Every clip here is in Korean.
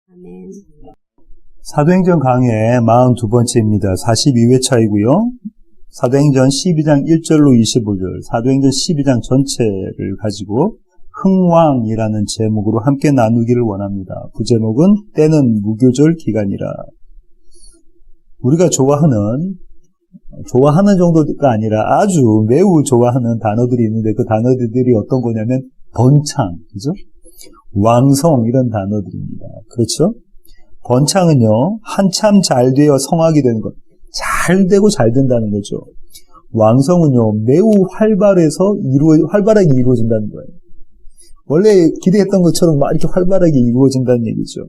아멘. 사도행전 강의 42번째입니다. 42회차이고요. 사도행전 12장 1절로 25절, 사도행전 12장 전체를 가지고 흥왕이라는 제목으로 함께 나누기를 원합니다. 부제목은 때는 무교절 기간이라. 우리가 좋아하는 정도가 아니라 아주 매우 좋아하는 단어들이 있는데 그 단어들이 어떤 거냐면 번창, 그죠? 왕성 이런 단어들입니다. 그렇죠? 번창은요, 한참 잘 되어 성하게 되는 것. 잘 되고 잘 된다는 거죠. 왕성은요, 매우 활발하게 이루어진다는 거예요. 원래 기대했던 것처럼 막 이렇게 활발하게 이루어진다는 얘기죠.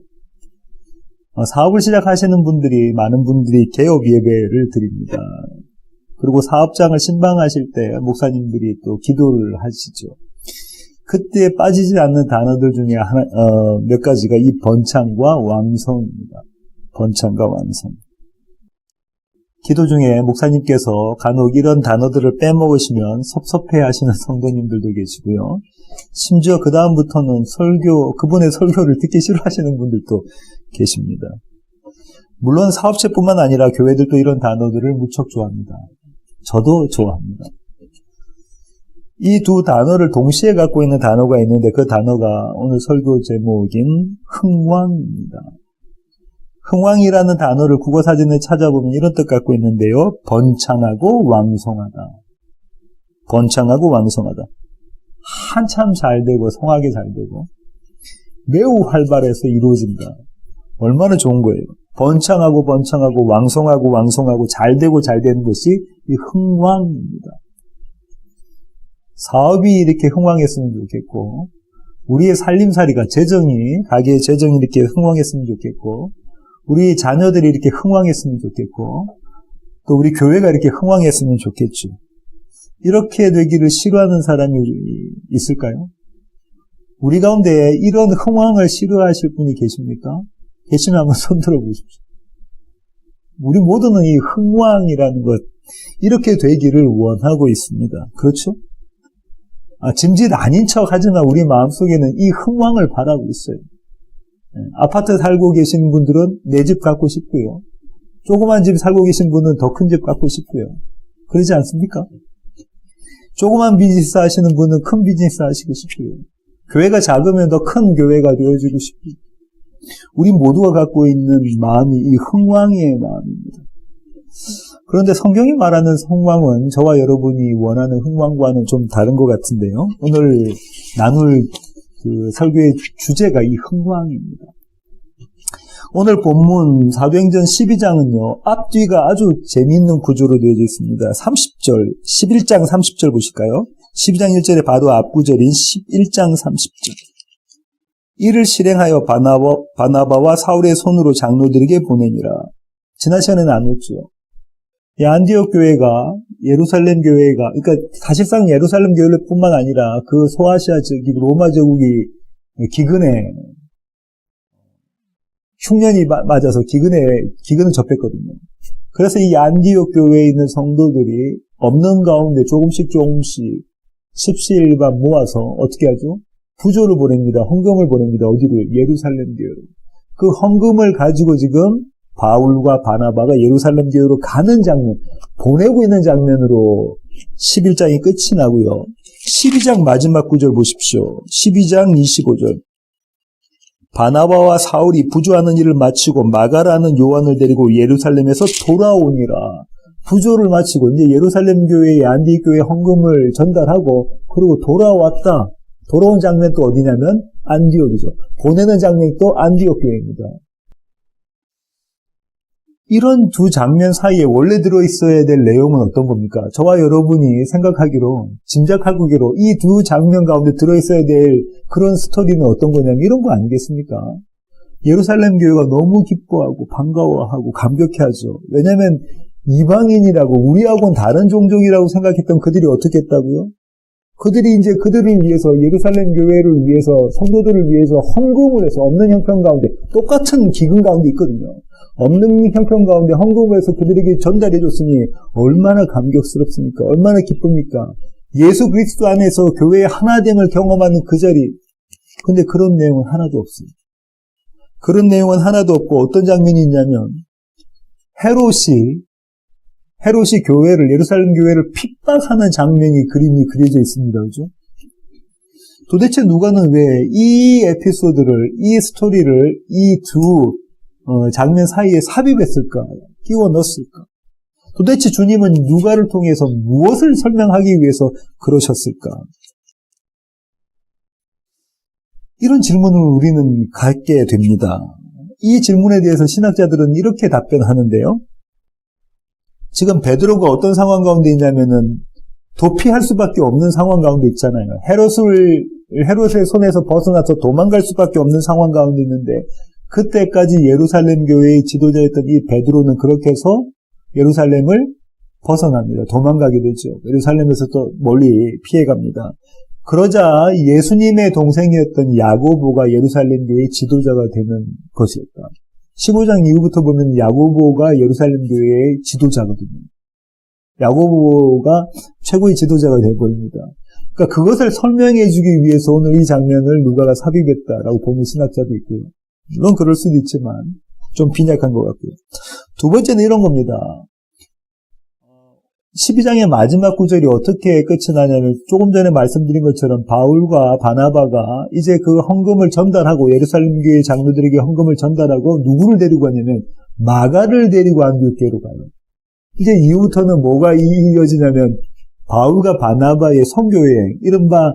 사업을 시작하시는 분들이, 많은 분들이 개업 예배를 드립니다. 그리고 사업장을 신방하실 때 목사님들이 또 기도를 하시죠. 그때 빠지지 않는 단어들 중에 몇 가지가 이 번창과 왕성입니다. 번창과 왕성. 기도 중에 목사님께서 간혹 이런 단어들을 빼먹으시면 섭섭해 하시는 성도님들도 계시고요. 심지어 그 다음부터는 그분의 설교를 듣기 싫어하시는 분들도 계십니다. 물론 사업체뿐만 아니라 교회들도 이런 단어들을 무척 좋아합니다. 저도 좋아합니다. 이 두 단어를 동시에 갖고 있는 단어가 있는데 그 단어가 오늘 설교 제목인 흥왕입니다. 흥왕이라는 단어를 국어사전에 찾아보면 이런 뜻 갖고 있는데요. 번창하고 왕성하다. 번창하고 왕성하다. 한참 잘 되고 성하게 잘 되고 매우 활발해서 이루어진다. 얼마나 좋은 거예요. 번창하고 왕성하고 잘 되고 잘 되는 것이 이 흥왕입니다. 사업이 이렇게 흥왕했으면 좋겠고, 우리의 살림살이가 가게의 재정이 이렇게 흥왕했으면 좋겠고, 우리 자녀들이 이렇게 흥왕했으면 좋겠고, 또 우리 교회가 이렇게 흥왕했으면 좋겠죠. 이렇게 되기를 싫어하는 사람이 있을까요? 우리 가운데 이런 흥왕을 싫어하실 분이 계십니까? 계시면 한번 손 들어보십시오. 우리 모두는 이 흥왕이라는 것, 이렇게 되기를 원하고 있습니다. 그렇죠? 짐짓 아닌 척 하지만 우리 마음속에는 이 흥왕을 바라고 있어요. 아파트 살고 계신 분들은 내 집 갖고 싶고요. 조그만 집 살고 계신 분은 더 큰 집 갖고 싶고요. 그러지 않습니까? 조그만 비즈니스 하시는 분은 큰 비즈니스 하시고 싶고요. 교회가 작으면 더 큰 교회가 되어지고 싶고요. 우리 모두가 갖고 있는 마음이 이 흥왕의 마음입니다. 그런데 성경이 말하는 흥왕은 저와 여러분이 원하는 흥왕과는 좀 다른 것 같은데요. 오늘 나눌 그 설교의 주제가 이 흥왕입니다. 오늘 본문 사도행전 12장은요. 앞뒤가 아주 재미있는 구조로 되어져 있습니다. 11장 30절 보실까요? 12장 1절에 바로 앞구절인 11장 30절. 이를 실행하여 바나바와 사울의 손으로 장로들에게 보내니라. 지난 시간에 나눴죠. 이 안디옥 교회가 예루살렘 교회가, 그러니까 사실상 예루살렘 교회뿐만 아니라 그 소아시아 지역, 로마 제국이 기근에 흉년이 맞아서 기근을 접했거든요. 그래서 이 안디옥 교회에 있는 성도들이 없는 가운데 조금씩 십시일반 모아서 어떻게 하죠? 부조를 보냅니다. 헌금을 보냅니다. 어디로? 예루살렘 교회로. 그 헌금을 가지고 지금 바울과 바나바가 예루살렘 교회로 가는 장면, 보내고 있는 장면으로 11장이 끝이 나고요. 12장 마지막 구절 보십시오. 12장 25절. 바나바와 사울이 부조하는 일을 마치고 마가라는 요한을 데리고 예루살렘에서 돌아오니라. 부조를 마치고 이제 예루살렘 교회에 안디옥 교회 헌금을 전달하고 그리고 돌아왔다. 돌아온 장면 또 어디냐면 안디옥이죠. 보내는 장면이 또 안디옥 교회입니다. 이런 두 장면 사이에 원래 들어있어야 될 내용은 어떤 겁니까? 저와 여러분이 짐작하기로 이 두 장면 가운데 들어있어야 될 그런 스토리는 어떤 거냐면 이런 거 아니겠습니까? 예루살렘 교회가 너무 기뻐하고 반가워하고 감격해하죠. 왜냐하면 이방인이라고 우리하고는 다른 종족이라고 생각했던 그들이 어떻게 했다고요? 그들을 위해서 예루살렘 교회를 위해서 성도들을 위해서 헌금을 해서 없는 형편 가운데 똑같은 기근 가운데 있거든요. 없는 형편 가운데 헌금을 해서 그들에게 전달해 줬으니 얼마나 감격스럽습니까? 얼마나 기쁩니까? 예수 그리스도 안에서 교회의 하나됨을 경험하는 그 자리. 근데 그런 내용은 하나도 없습니다. 그런 내용은 하나도 없고 어떤 장면이 있냐면 헤롯이 교회를, 예루살렘 교회를 핍박하는 장면이 그림이 그려져 있습니다. 그죠? 도대체 누가는 왜 이 에피소드를, 이 스토리를 이 두 장면 사이에 삽입했을까? 끼워 넣었을까? 도대체 주님은 누가를 통해서 무엇을 설명하기 위해서 그러셨을까? 이런 질문을 우리는 갖게 됩니다. 이 질문에 대해서 신학자들은 이렇게 답변하는데요. 지금 베드로가 어떤 상황 가운데 있냐면은 도피할 수밖에 없는 상황 가운데 있잖아요. 헤롯의 손에서 벗어나서 도망갈 수밖에 없는 상황 가운데 있는데 그때까지 예루살렘 교회의 지도자였던 이 베드로는 그렇게 해서 예루살렘을 벗어납니다. 도망가게 되죠. 예루살렘에서 또 멀리 피해갑니다. 그러자 예수님의 동생이었던 야고보가 예루살렘 교회의 지도자가 되는 것이었다. 15장 이후부터 보면 야고보가 예루살렘 교회의 지도자거든요. 야고보가 최고의 지도자가 되어버립니다. 그러니까 그것을 설명해 주기 위해서 오늘 이 장면을 누가가 삽입했다라고 보는 신학자도 있고요. 물론 그럴 수도 있지만 좀 빈약한 것 같고요. 두 번째는 이런 겁니다. 12장의 마지막 구절이 어떻게 끝이 나냐면 조금 전에 말씀드린 것처럼 바울과 바나바가 이제 그 헌금을 전달하고 예루살렘 교회 장로들에게 헌금을 전달하고 누구를 데리고 가냐면 마가를 데리고 안디옥교회로 가요. 이제 이후부터는 뭐가 이어지냐면 바울과 바나바의 선교여행, 이른바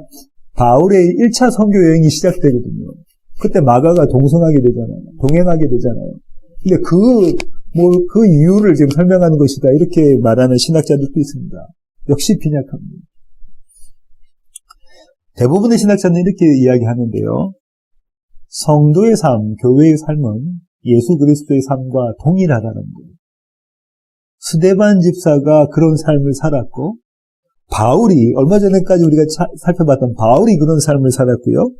바울의 1차 선교여행이 시작되거든요. 그때 마가가 동행하게 되잖아요. 근데 그 이유를 지금 설명하는 것이다. 이렇게 말하는 신학자들도 있습니다. 역시 빈약합니다. 대부분의 신학자는 이렇게 이야기하는데요. 성도의 삶, 교회의 삶은 예수 그리스도의 삶과 동일하다는 거예요. 스데반 집사가 그런 삶을 살았고, 바울이, 얼마 전에까지 우리가 살펴봤던 바울이 그런 삶을 살았고요.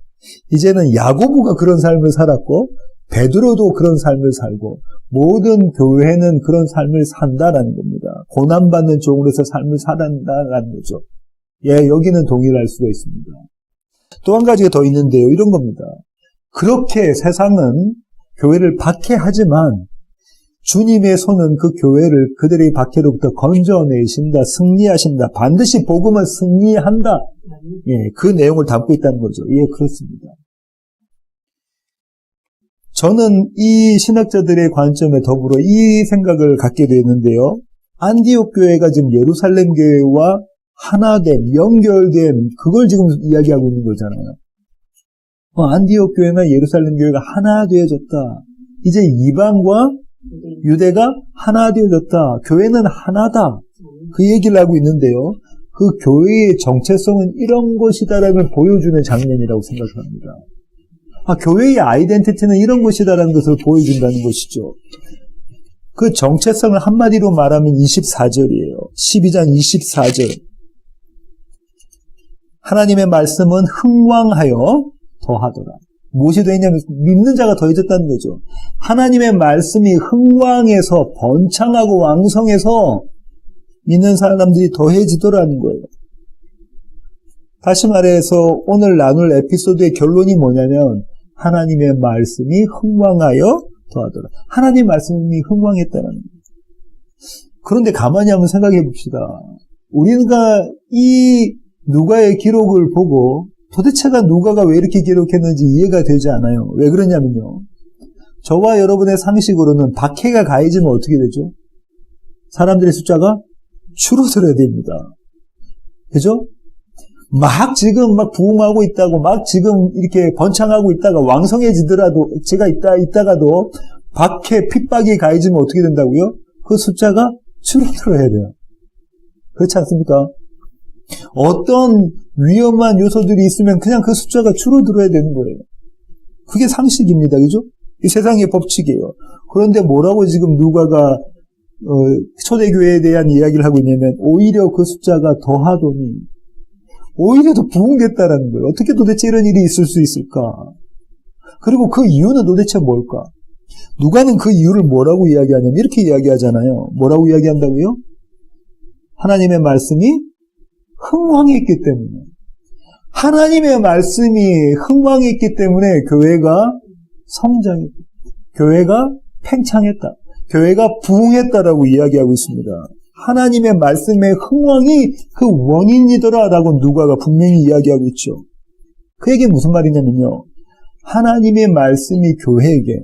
이제는 야고보가 그런 삶을 살았고, 베드로도 그런 삶을 살고, 모든 교회는 그런 삶을 산다라는 겁니다. 고난받는 종으로서 삶을 살아간다라는 거죠. 예, 여기는 동일할 수가 있습니다. 또 한 가지가 더 있는데요. 이런 겁니다. 그렇게 세상은 교회를 박해하지만 주님의 손은 그 교회를 그들의 박해로부터 건져내신다, 승리하신다. 반드시 복음은 승리한다. 예, 그 내용을 담고 있다는 거죠. 예, 그렇습니다. 저는 이 신학자들의 관점에 더불어 이 생각을 갖게 되는데요. 안디옥 교회가 지금 예루살렘 교회와 하나된, 연결된, 그걸 지금 이야기하고 있는 거잖아요. 안디옥 교회나 예루살렘 교회가 하나 되어졌다. 이제 이방과 유대가 하나 되어졌다. 교회는 하나다. 그 얘기를 하고 있는데요. 그 교회의 정체성은 이런 것이다라는 보여주는 장면이라고 생각합니다. 교회의 아이덴티티는 이런 것이다라는 것을 보여준다는 것이죠. 그 정체성을 한마디로 말하면 24절이에요. 12장 24절. 하나님의 말씀은 흥왕하여 더하더라. 무엇이 되냐면 믿는 자가 더해졌다는 거죠. 하나님의 말씀이 흥왕해서 번창하고 왕성해서 믿는 사람들이 더해지더라는 거예요. 다시 말해서 오늘 나눌 에피소드의 결론이 뭐냐면 하나님의 말씀이 흥왕하여 더하더라. 하나님 말씀이 흥왕했다는 거예요. 그런데 가만히 한번 생각해 봅시다. 우리가 이 누가의 기록을 보고 도대체가 누가가 왜 이렇게 기록했는지 이해가 되지 않아요. 왜 그러냐면요. 저와 여러분의 상식으로는 박해가 가해지면 어떻게 되죠? 사람들의 숫자가 줄어들어야 됩니다. 그죠? 막 지금 막 부흥하고 있다고 막 지금 이렇게 번창하고 있다가 왕성해지더라도 제가 있다가도 박해 핍박이 가해지면 어떻게 된다고요? 그 숫자가 줄어들어야 돼요. 그렇지 않습니까? 어떤 위험한 요소들이 있으면 그냥 그 숫자가 줄어들어야 되는 거예요. 그게 상식입니다. 그죠? 이 세상의 법칙이에요. 그런데 뭐라고 지금 누가가 초대교회에 대한 이야기를 하고 있냐면 오히려 그 숫자가 더하더니 오히려 더 부흥됐다라는 거예요. 어떻게 도대체 이런 일이 있을 수 있을까? 그리고 그 이유는 도대체 뭘까? 누가는 그 이유를 뭐라고 이야기하냐면 이렇게 이야기하잖아요. 뭐라고 이야기한다고요? 하나님의 말씀이 흥왕했기 때문에. 하나님의 말씀이 흥왕했기 때문에 교회가 성장했다. 교회가 팽창했다. 교회가 부흥했다라고 이야기하고 있습니다. 하나님의 말씀의 흥왕이 그 원인이더라라고 누가가 분명히 이야기하고 있죠. 그 얘기는 무슨 말이냐면요. 하나님의 말씀이 교회에게,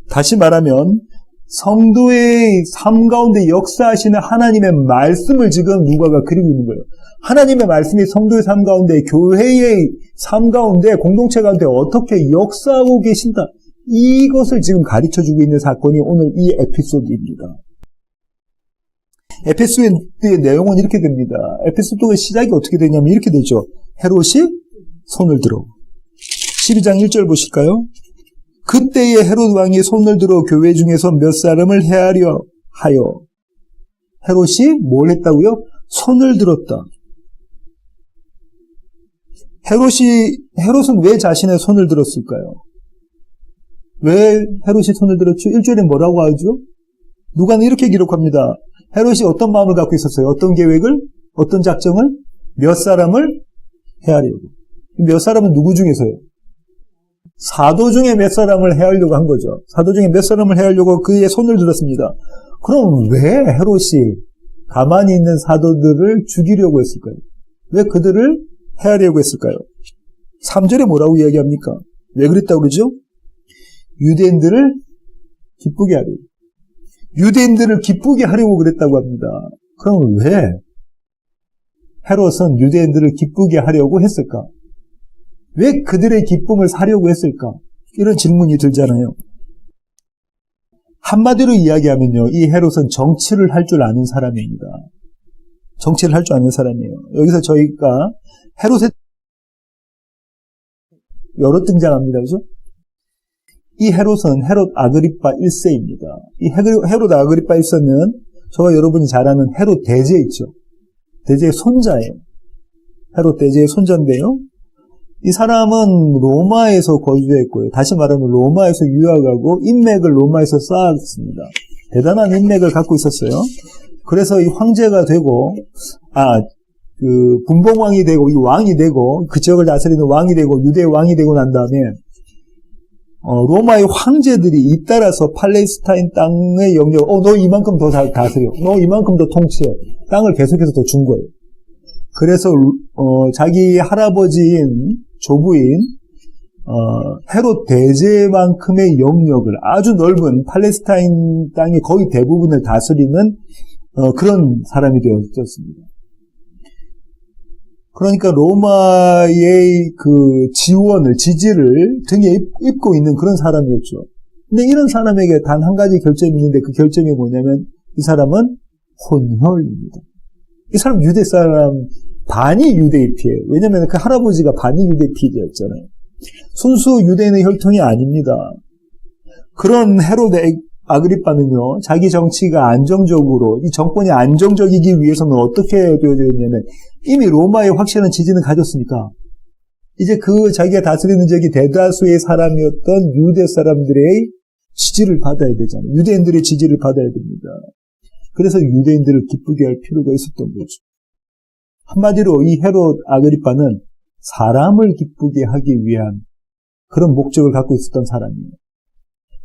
다시 말하면 성도의 삶 가운데 역사하시는 하나님의 말씀을 지금 누가가 그리고 있는 거예요. 하나님의 말씀이 성도의 삶 가운데, 교회의 삶 가운데, 공동체 가운데 어떻게 역사하고 계신다. 이것을 지금 가르쳐주고 있는 사건이 오늘 이 에피소드입니다. 에피소드의 내용은 이렇게 됩니다. 에피소드의 시작이 어떻게 되냐면 이렇게 되죠. 헤롯이 손을 들어. 12장 1절 보실까요? 그때에 헤롯 왕이 손을 들어 교회 중에서 몇 사람을 해하려 하여. 헤롯이 뭘 했다고요? 손을 들었다. 헤롯은 왜 자신의 손을 들었을까요? 왜 헤롯이 손을 들었죠? 1절에 뭐라고 하죠? 누가는 이렇게 기록합니다. 헤롯이 어떤 마음을 갖고 있었어요? 어떤 계획을? 어떤 작정을? 몇 사람을 해하려고. 몇 사람은 누구 중에서요? 사도 중에 몇 사람을 해하려고 한 거죠. 사도 중에 몇 사람을 해하려고 그의 손을 들었습니다. 그럼 왜 헤롯이 가만히 있는 사도들을 죽이려고 했을까요? 왜 그들을 해하려고 했을까요? 3절에 뭐라고 이야기합니까? 왜 그랬다고 그러죠? 유대인들을 기쁘게 하려고. 유대인들을 기쁘게 하려고 그랬다고 합니다. 그럼 왜 헤롯은 유대인들을 기쁘게 하려고 했을까? 왜 그들의 기쁨을 사려고 했을까? 이런 질문이 들잖아요. 한마디로 이야기하면요, 이 헤롯은 정치를 할 줄 아는 사람입니다. 정치를 할 줄 아는 사람이에요. 여기서 저희가 헤롯의 여러 등장합니다. 그죠? 이 헤롯은 헤롯 아그리파 1세입니다. 이 헤롯 아그리파 1세는 저와 여러분이 잘 아는 헤롯 대제 있죠. 대제의 손자예요. 헤롯 대제의 손자인데요. 이 사람은 로마에서 거주했고요. 다시 말하면 로마에서 유학하고 인맥을 로마에서 쌓았습니다. 대단한 인맥을 갖고 있었어요. 그래서 이 황제가 되고, 분봉왕이 되고, 이 왕이 되고, 그 지역을 다스리는 왕이 되고, 유대의 왕이 되고 난 다음에, 로마의 황제들이 잇따라서 팔레스타인 땅의 영역, 너 이만큼 더 다스려. 너 이만큼 더 통치해. 땅을 계속해서 더 준 거예요. 그래서, 자기 할아버지인, 조부인, 헤롯 대제만큼의 영역을 아주 넓은 팔레스타인 땅의 거의 대부분을 다스리는, 그런 사람이 되었습니다. 그러니까 로마의 그 지지를 등에 입고 있는 그런 사람이었죠. 근데 이런 사람에게 단 한 가지 결점이 있는데 그 결점이 뭐냐면 이 사람은 혼혈입니다. 이 사람 유대 사람, 반이 유대의 피예요. 왜냐면 그 할아버지가 반이 유대 피자였잖아요. 순수 유대인의 혈통이 아닙니다. 그런 헤롯 아그리파는요, 자기 정치가 안정적으로, 이 정권이 안정적이기 위해서는 어떻게 되어져 있냐면, 이미 로마의 확실한 지지는 가졌으니까, 이제 자기가 다스리는 지역이 대다수의 사람이었던 유대 사람들의 지지를 받아야 되잖아요. 유대인들의 지지를 받아야 됩니다. 그래서 유대인들을 기쁘게 할 필요가 있었던 거죠. 한마디로 이 헤롯 아그리파는 사람을 기쁘게 하기 위한 그런 목적을 갖고 있었던 사람이에요.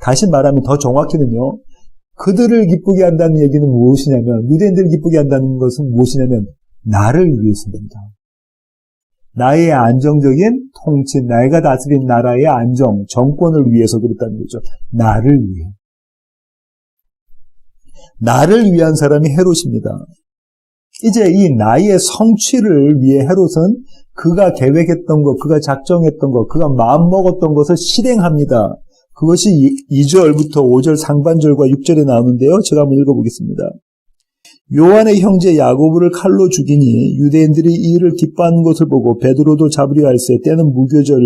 다시 말하면 더 정확히는요, 그들을 기쁘게 한다는 얘기는 무엇이냐면, 유대인들을 기쁘게 한다는 것은 무엇이냐면, 나를 위해서입니다. 나의 안정적인 통치, 내가 다스린 나라의 안정, 정권을 위해서 그랬다는 거죠. 나를 위해. 나를 위한 사람이 헤롯입니다. 이제 이 나의 성취를 위해 헤롯은 그가 계획했던 것, 그가 작정했던 것, 그가 마음먹었던 것을 실행합니다. 그것이 2절부터 5절 상반절과 6절에 나오는데요. 제가 한번 읽어보겠습니다. 요한의 형제 야고보를 칼로 죽이니 유대인들이 이 일을 기뻐하는 것을 보고 베드로도 잡으려 할세. 때는 무교절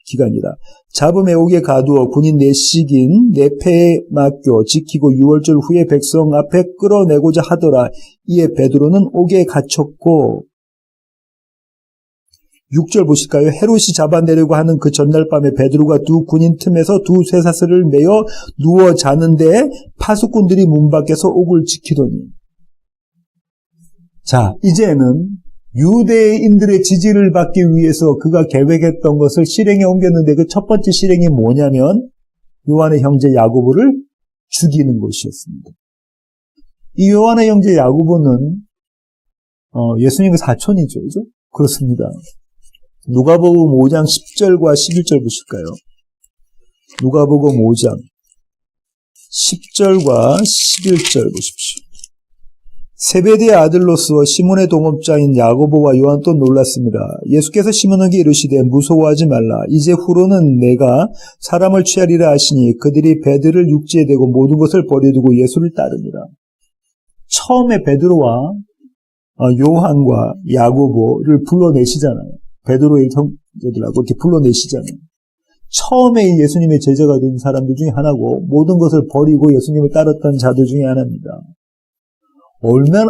기간이라. 잡음에 옥에 가두어 군인 내식인 내패에 맡겨 지키고 6월절 후에 백성 앞에 끌어내고자 하더라. 이에 베드로는 옥에 갇혔고, 6절 보실까요? 헤롯이 잡아내려고 하는 그 전날 밤에 베드로가 두 군인 틈에서 두 쇠사슬을 매어 누워 자는데 파수꾼들이 문 밖에서 옥을 지키더니. 자, 이제는 유대인들의 지지를 받기 위해서 그가 계획했던 것을 실행에 옮겼는데 그 첫 번째 실행이 뭐냐면 요한의 형제 야고보를 죽이는 것이었습니다. 이 요한의 형제 야고보는 예수님의 사촌이죠. 그죠? 그렇습니다. 누가복음 5장 10절과 11절 보실까요? 누가복음 5장 10절과 11절 보십시오. 세베대의 아들로서 시몬의 동업자인 야고보와 요한 또 놀랐습니다. 예수께서 시몬에게 이르시되 무서워하지 말라. 이제 후로는 내가 사람을 취하리라 하시니 그들이 베드로를 육지에 대고 모든 것을 버려두고 예수를 따르니라. 처음에 베드로와 요한과 야고보를 불러내시잖아요. 베드로의 형제들하고 이렇게 불러내시잖아요. 처음에 예수님의 제자가 된 사람들 중에 하나고 모든 것을 버리고 예수님을 따랐던 자들 중에 하나입니다.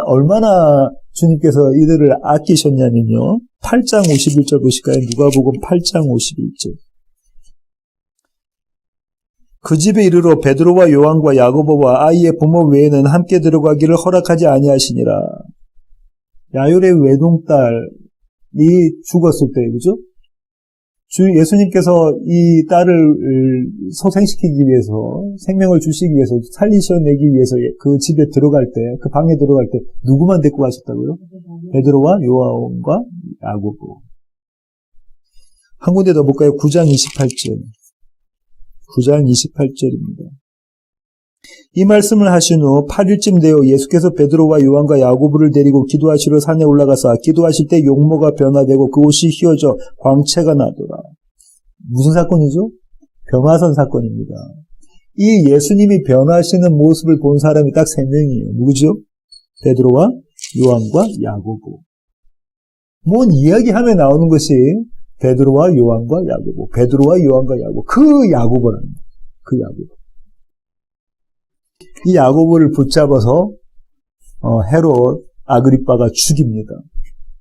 얼마나 주님께서 이들을 아끼셨냐면요. 8장 51절 보실까요? 누가복음 8장 51절. 그 집에 이르러 베드로와 요한과 야고보와 아이의 부모 외에는 함께 들어가기를 허락하지 아니하시니라. 야율의 외동딸이 죽었을 때, 그죠? 예수님께서 이 딸을 소생시키기 위해서, 생명을 주시기 위해서, 살리셔내기 위해서 그 집에 들어갈 때, 그 방에 들어갈 때, 누구만 데리고 가셨다고요? 베드로와 요한과 야고보. 한 군데 더 볼까요? 9장 28절. 9장 28절입니다. 이 말씀을 하신 후 8일쯤 되어 예수께서 베드로와 요한과 야고보를 데리고 기도하시러 산에 올라가서 기도하실 때 용모가 변화되고 그 옷이 휘어져 광채가 나더라. 무슨 사건이죠? 변화선 사건입니다. 이 예수님이 변화하시는 모습을 본 사람이 딱 3명이에요. 누구죠? 베드로와 요한과 야고보. 뭔 이야기하면 나오는 것이 베드로와 요한과 야고보. 베드로와 요한과 야고보. 그 야고보랍니다. 그 야고보. 이 야고보를 붙잡아서 헤롯 아그리빠가 죽입니다.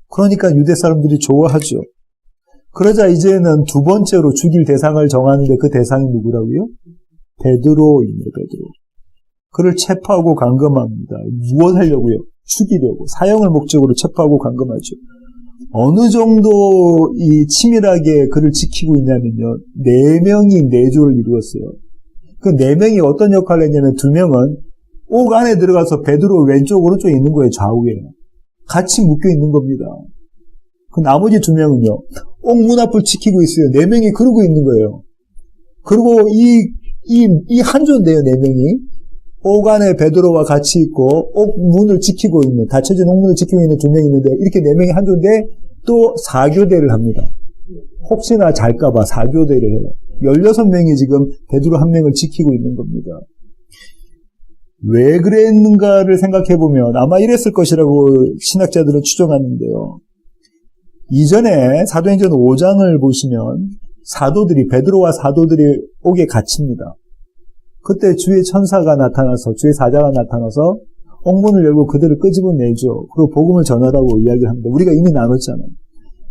그러니까 유대 사람들이 좋아하죠. 그러자 이제는 두 번째로 죽일 대상을 정하는데 그 대상이 누구라고요? 베드로입니다. 베드로. 그를 체포하고 감금합니다. 무엇 하려고요? 죽이려고. 사형을 목적으로 체포하고 감금하죠. 어느 정도 이 치밀하게 그를 지키고 있냐면요. 4명이 내조를 이루었어요. 그 4명이 어떤 역할을 했냐면 2명은 옥 안에 들어가서 베드로 왼쪽 오른쪽에 있는 거예요. 좌우에. 같이 묶여 있는 겁니다. 그 나머지 2명은요. 옥 문 앞을 지키고 있어요. 4명이 그러고 있는 거예요. 그리고 이 한조인데요. 4명이. 옥 안에 베드로와 같이 있고 옥 문을 지키고 있는, 닫혀진 옥 문을 지키고 있는 2명이 있는데 이렇게 4명이 한조인데 또 4교대를 합니다. 혹시나 잘까봐 4교대를 해요. 16명이 지금 베드로 1명을 지키고 있는 겁니다. 왜 그랬는가를 생각해보면 아마 이랬을 것이라고 신학자들은 추정하는데요. 이전에 사도행전 5장을 보시면 베드로와 사도들이 옥에 갇힙니다. 그때 주의 천사가 나타나서, 주의 사자가 나타나서 옥문을 열고 그들을 끄집어내죠. 그리고 복음을 전하라고 이야기를 합니다. 우리가 이미 나눴잖아요.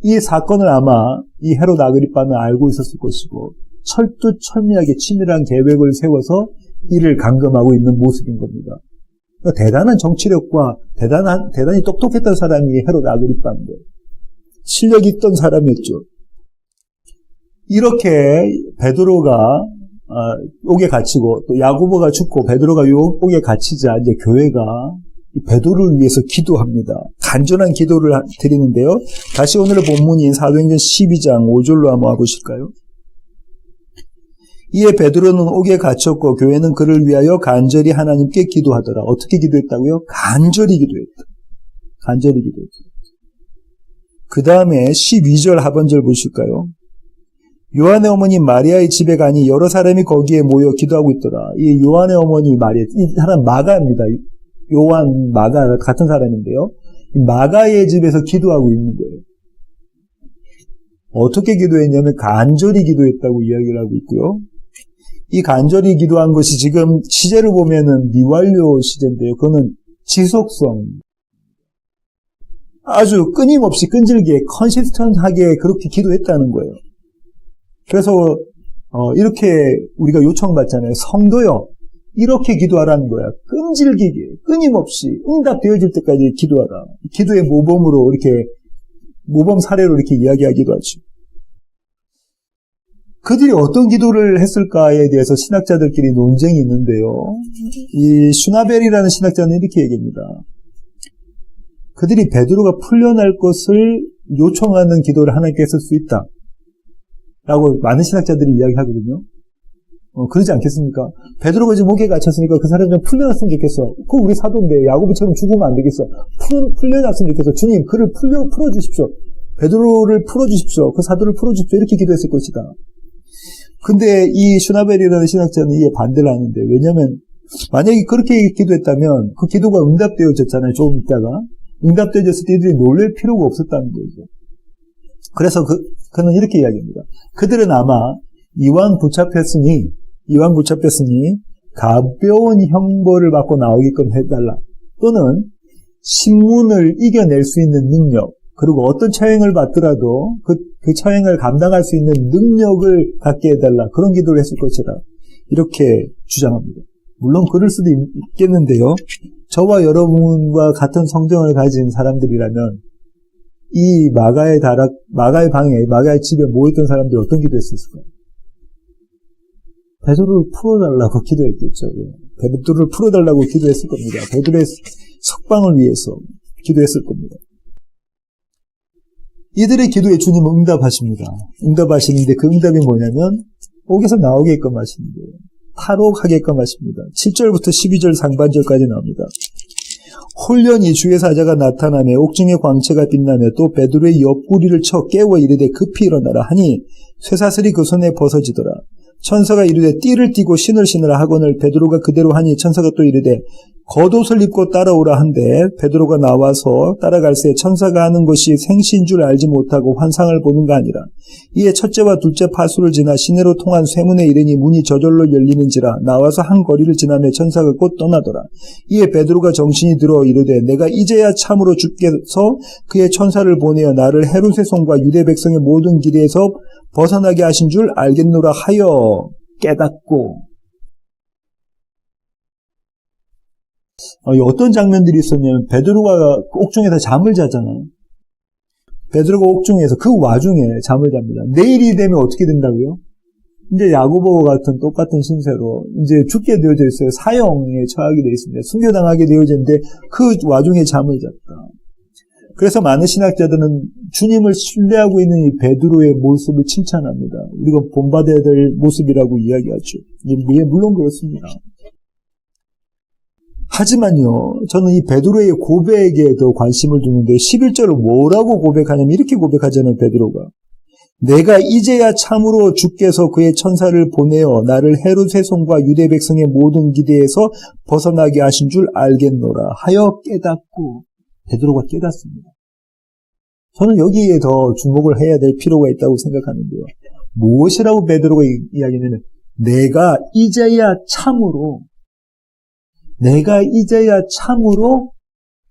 이 사건을 아마 이 헤롯 아그리빠는 알고 있었을 것이고 철두철미하게 치밀한 계획을 세워서 이를 감금하고 있는 모습인 겁니다. 그러니까 대단한 정치력과 대단히 똑똑했던 사람이 헤롯 아그리빠인데 실력이 있던 사람이었죠. 이렇게 베드로가 옥에 갇히고 또 야고보가 죽고 베드로가 옥에 갇히자 이제 교회가 베드로를 위해서 기도합니다. 간절한 기도를 드리는데요. 다시 오늘의 본문인 사도행전 12장 5절로 한번 와보실까요? 이에 베드로는 옥에 갇혔고 교회는 그를 위하여 간절히 하나님께 기도하더라. 어떻게 기도했다고요? 간절히 기도했다. 간절히 기도했다. 그 다음에 12절 하반절 보실까요? 요한의 어머니 마리아의 집에 가니 여러 사람이 거기에 모여 기도하고 있더라. 이 요한의 어머니 마리아, 이 사람 마가입니다. 요한, 마가 같은 사람인데요. 마가의 집에서 기도하고 있는 거예요. 어떻게 기도했냐면 간절히 기도했다고 이야기를 하고 있고요. 이 간절히 기도한 것이 지금 시제를 보면은 미완료 시제인데요. 그거는 지속성. 아주 끊임없이 끈질기게 컨시스턴하게 그렇게 기도했다는 거예요. 그래서 이렇게 우리가 요청받잖아요. 성도요. 이렇게 기도하라는 거야. 끈질기게 끊임없이 응답되어질 때까지 기도하라. 기도의 모범으로 이렇게 모범 사례로 이렇게 이야기하기도 하죠. 그들이 어떤 기도를 했을까에 대해서 신학자들끼리 논쟁이 있는데요. 이 슈나벨이라는 신학자는 이렇게 얘기합니다. 그들이 베드로가 풀려날 것을 요청하는 기도를 하나님께 했을 수 있다 라고 많은 신학자들이 이야기하거든요. 그러지 않겠습니까? 베드로가 지금 목에 갇혔으니까 그 사람이 좀 풀려났으면 좋겠어. 그 우리 사도인데 야고보처럼 죽으면 안 되겠어. 풀려났으면 좋겠어. 주님, 그를 풀어주십시오. 베드로를 풀어주십시오. 그 사도를 풀어주십시오. 이렇게 기도했을 것이다. 근데 이 슈나벨이라는 신학자는 이에 반대를 하는데, 왜냐면 만약에 그렇게 기도했다면 그 기도가 응답되어졌잖아요. 조금 있다가. 응답되어졌을 때 이들이 놀랄 필요가 없었다는 거죠. 그래서 그는 이렇게 이야기합니다. 그들은 아마 이왕 붙잡혔으니 가벼운 형벌을 받고 나오게끔 해달라. 또는 신문을 이겨낼 수 있는 능력, 그리고 어떤 처형을 받더라도 그 처형을 감당할 수 있는 능력을 갖게 해달라. 그런 기도를 했을 것이다. 이렇게 주장합니다. 물론 그럴 수도 있겠는데요. 저와 여러분과 같은 성경을 가진 사람들이라면 이 마가의 집에 모였던 사람들이 어떤 기도했을까요? 베드로를 풀어달라고 기도했겠죠. 베드로를 풀어달라고 기도했을 겁니다. 베드로의 석방을 위해서 기도했을 겁니다. 이들의 기도에 주님은 응답하십니다. 응답하시는데 그 응답이 뭐냐면 옥에서 나오게끔 하시는 거예요. 탈옥하게끔 하십니다. 7절부터 12절 상반절까지 나옵니다. 홀련히 주의 사자가 나타나며 옥중의 광채가 빛나며 또 베드로의 옆구리를 쳐 깨워 이르되 급히 일어나라 하니 쇠사슬이 그 손에 벗어지더라. 천사가 이르되 띠를 띠고 신을 신으라 하거늘 베드로가 그대로 하니 천사가 또 이르되 겉옷을 입고 따라오라 한데 베드로가 나와서 따라갈새 천사가 하는 것이 생시인 줄 알지 못하고 환상을 보는가 아니라 이에 첫째와 둘째 파수를 지나 시내로 통한 쇠문에 이르니 문이 저절로 열리는지라 나와서 한 거리를 지나며 천사가 곧 떠나더라. 이에 베드로가 정신이 들어 이르되 내가 이제야 참으로 주께서 그의 천사를 보내어 나를 헤롯의 손과 유대 백성의 모든 길에서 벗어나게 하신 줄 알겠노라 하여 깨닫고. 어떤 장면들이 있었냐면 베드로가 옥중에서 잠을 자잖아요. 베드로가 옥중에서 그 와중에 잠을 잡니다. 내일이 되면 어떻게 된다고요? 이제 야고보와 같은 똑같은 신세로 이제 죽게 되어져 있어요. 사형에 처하게 되어 있습니다. 순교당하게 되어졌는데 그 와중에 잠을 잤다. 그래서 많은 신학자들은 주님을 신뢰하고 있는 이 베드로의 모습을 칭찬합니다. 우리가 본받아야 될 모습이라고 이야기하죠. 물론 그렇습니다. 하지만요, 저는 이 베드로의 고백에 더 관심을 두는데 11절을 뭐라고 고백하냐면 이렇게 고백하잖아요. 베드로가 내가 이제야 참으로 주께서 그의 천사를 보내어 나를 헤롯의 손과 유대 백성의 모든 기대에서 벗어나게 하신 줄 알겠노라 하여 깨닫고. 베드로가 깨닫습니다. 저는 여기에 더 주목을 해야 될 필요가 있다고 생각하는데요. 무엇이라고 베드로가 이야기하냐면 내가 이제야 참으로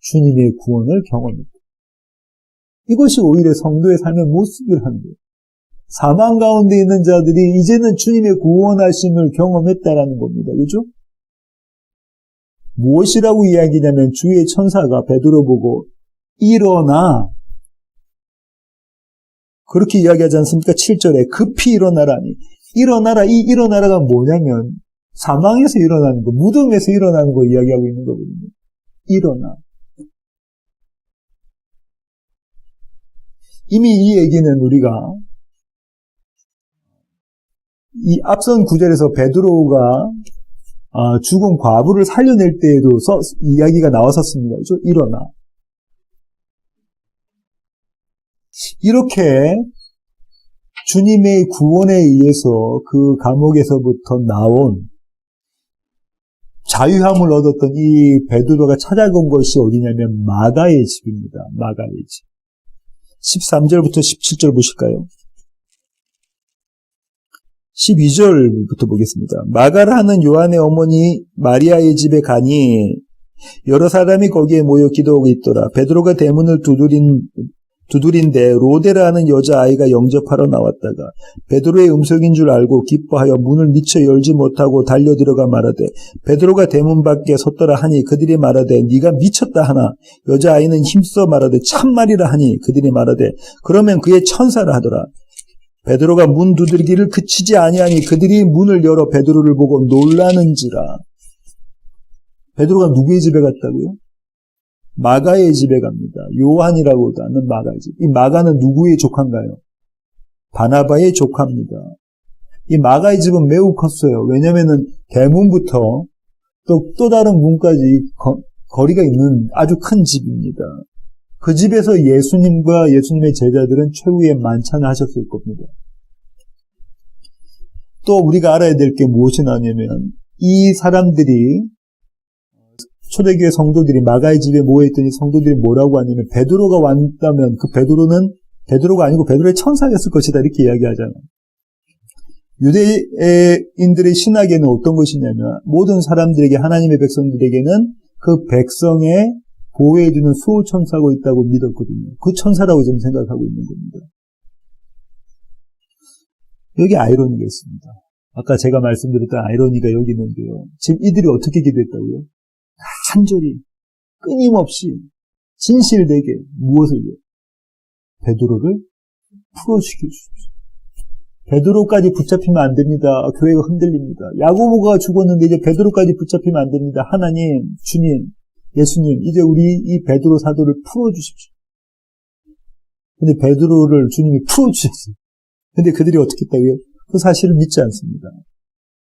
주님의 구원을 경험했다. 이것이 오히려 성도의 삶의 모습이란데 사망 가운데 있는 자들이 이제는 주님의 구원하심을 경험했다라는 겁니다. 그죠? 무엇이라고 이야기냐면 주의 천사가 베드로 보고 일어나 그렇게 이야기하지 않습니까? 7절에 급히 일어나라니. 일어나라. 이 일어나라가 뭐냐면 사망에서 일어나는 거, 무덤에서 일어나는 거 이야기하고 있는 거거든요. 일어나. 이미 이 얘기는 우리가 이 앞선 구절에서 베드로가 죽은 과부를 살려낼 때에도 이야기가 나왔었습니다. 그렇죠? 일어나. 이렇게 주님의 구원에 의해서 그 감옥에서부터 나온 자유함을 얻었던 이 베드로가 찾아간 것이 어디냐면 마가의 집입니다. 마가의 집. 13절부터 17절 보실까요? 12절부터 보겠습니다. 마가라 하는 요한의 어머니 마리아의 집에 가니 여러 사람이 거기에 모여 기도하고 있더라. 베드로가 대문을 두드린데 로데라 하는 여자아이가 영접하러 나왔다가 베드로의 음성인 줄 알고 기뻐하여 문을 미처 열지 못하고 달려들어가 말하되 베드로가 대문 밖에 섰더라 하니 그들이 말하되 네가 미쳤다 하나 여자아이는 힘써 말하되 참말이라 하니 그들이 말하되 그러면 그의 천사라 하더라. 베드로가 문 두드리기를 그치지 아니하니 그들이 문을 열어 베드로를 보고 놀라는지라. 베드로가 누구의 집에 갔다고요? 마가의 집에 갑니다. 요한이라고도 하는 마가의 집. 이 마가는 누구의 조카인가요? 바나바의 조카입니다. 이 마가의 집은 매우 컸어요. 왜냐면은 대문부터 또 다른 문까지 거리가 있는 아주 큰 집입니다. 그 집에서 예수님과 예수님의 제자들은 최후의 만찬을 하셨을 겁니다. 또 우리가 알아야 될 게 무엇이 나냐면 이 사람들이 초대교회 성도들이 마가의 집에 모여있더니 성도들이 뭐라고 하냐면 베드로가 왔다면 그 베드로는 베드로가 아니고 베드로의 천사였을 것이다 이렇게 이야기하잖아요. 유대인들의 신학에는 어떤 것이냐면 모든 사람들에게 하나님의 백성들에게는 그 백성의 보호해주는 수호천사가 있다고 믿었거든요. 그 천사라고 지금 생각하고 있는 겁니다. 여기 아이러니가 있습니다. 아까 제가 말씀드렸던 아이러니가 여기 있는데요. 지금 이들이 어떻게 기도했다고요? 간절히 끊임없이 진실되게 무엇을요? 베드로를 풀어주게 주십시오. 베드로까지 붙잡히면 안 됩니다. 교회가 흔들립니다. 야고보가 죽었는데 이제 베드로까지 붙잡히면 안 됩니다. 하나님, 주님, 예수님, 이제 우리 이 베드로 사도를 풀어주십시오. 근데 베드로를 주님이 풀어주셨어요. 근데 그들이 어떻게 했다고요? 그 사실을 믿지 않습니다.